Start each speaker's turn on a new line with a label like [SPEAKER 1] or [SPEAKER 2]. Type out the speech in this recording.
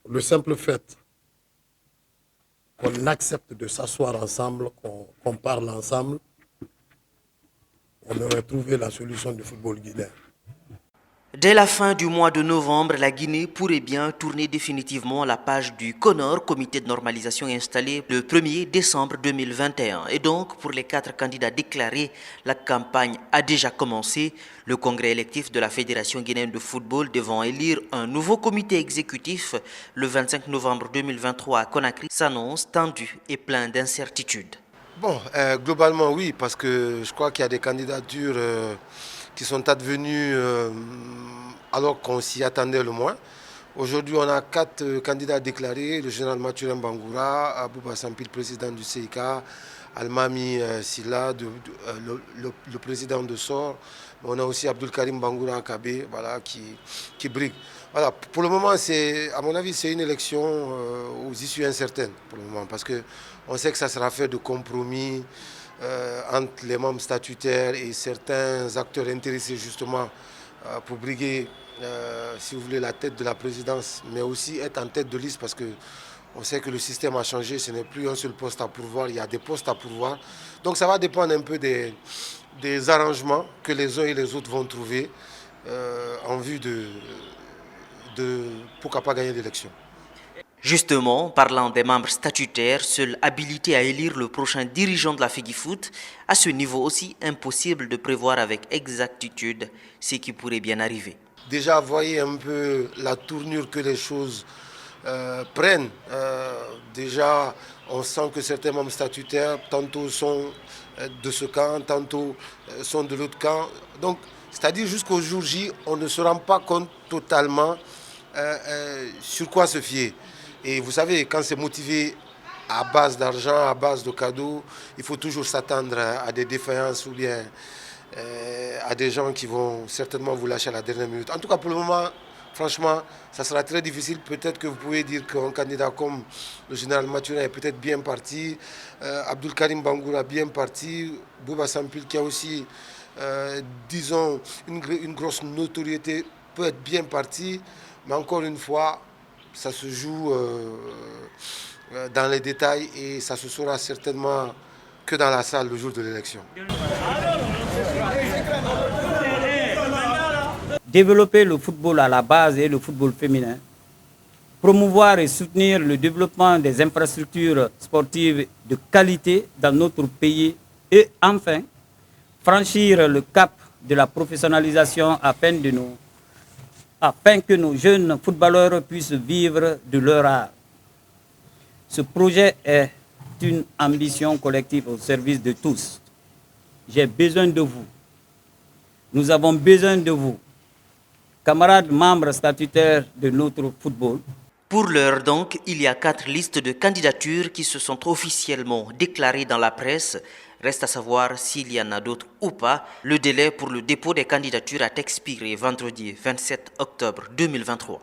[SPEAKER 1] Le simple fait qu'on accepte de s'asseoir ensemble, qu'on parle ensemble, on aurait trouvé la solution du football guinéen.
[SPEAKER 2] Dès la fin du mois de novembre, la Guinée pourrait bien tourner définitivement la page du CONOR, comité de normalisation installé le 1er décembre 2021. Et donc, pour les 4 candidats déclarés, la campagne a déjà commencé. Le congrès électif de la Fédération guinéenne de football devant élire un nouveau comité exécutif le 25 novembre 2023 à Conakry s'annonce tendu et plein d'incertitudes.
[SPEAKER 3] Bon, globalement oui, parce que je crois qu'il y a des candidatures qui sont advenues alors qu'on s'y attendait le moins. Aujourd'hui, on a 4 candidats déclarés, le général Mathurin Bangoura, Abouba Sampil, président du CIK, Almami Silla, le président de SOR. On a aussi Abdul Karim Bangoura Akabe, voilà, qui brigue. Voilà, pour le moment, à mon avis, c'est une élection aux issues incertaines pour le moment, parce qu'on sait que ça sera fait de compromis entre les membres statutaires et certains acteurs intéressés justement pour briguer, si vous voulez, la tête de la présidence, mais aussi être en tête de liste, parce qu'on sait que le système a changé, ce n'est plus un seul poste à pourvoir, il y a des postes à pourvoir. Donc ça va dépendre un peu des arrangements que les uns et les autres vont trouver en vue de pourquoi pas gagner l'élection.
[SPEAKER 2] Justement, parlant des membres statutaires, seuls habilités à élire le prochain dirigeant de la FEGIFOOT, à ce niveau aussi impossible de prévoir avec exactitude ce qui pourrait bien arriver.
[SPEAKER 3] Déjà, voyez un peu la tournure que les choses prennent. Déjà, on sent que certains membres statutaires, tantôt sont de ce camp, tantôt sont de l'autre camp. Donc, c'est-à-dire jusqu'au jour J, on ne se rend pas compte totalement sur quoi se fier. Et vous savez, quand c'est motivé à base d'argent, à base de cadeaux, il faut toujours s'attendre à des défaillances ou bien à des gens qui vont certainement vous lâcher à la dernière minute. En tout cas, pour le moment, franchement, ça sera très difficile. Peut-être que vous pouvez dire qu'un candidat comme le général Mathurin est peut-être bien parti, Abdul Karim Bangoura bien parti, Bouba Sampil qui a aussi, disons, une grosse notoriété peut être bien parti. Mais encore une fois, ça se joue dans les détails et ça se saura certainement que dans la salle le jour de l'élection.
[SPEAKER 4] Développer le football à la base et le football féminin, promouvoir et soutenir le développement des infrastructures sportives de qualité dans notre pays et enfin, franchir le cap de la professionnalisation afin que nos jeunes footballeurs puissent vivre de leur art. Ce projet est une ambition collective au service de tous. J'ai besoin de vous. Nous avons besoin de vous, camarades membres statutaires de notre football.
[SPEAKER 2] Pour l'heure donc, il y a 4 listes de candidatures qui se sont officiellement déclarées dans la presse. Reste à savoir s'il y en a d'autres ou pas. Le délai pour le dépôt des candidatures a expiré vendredi 27 octobre 2023.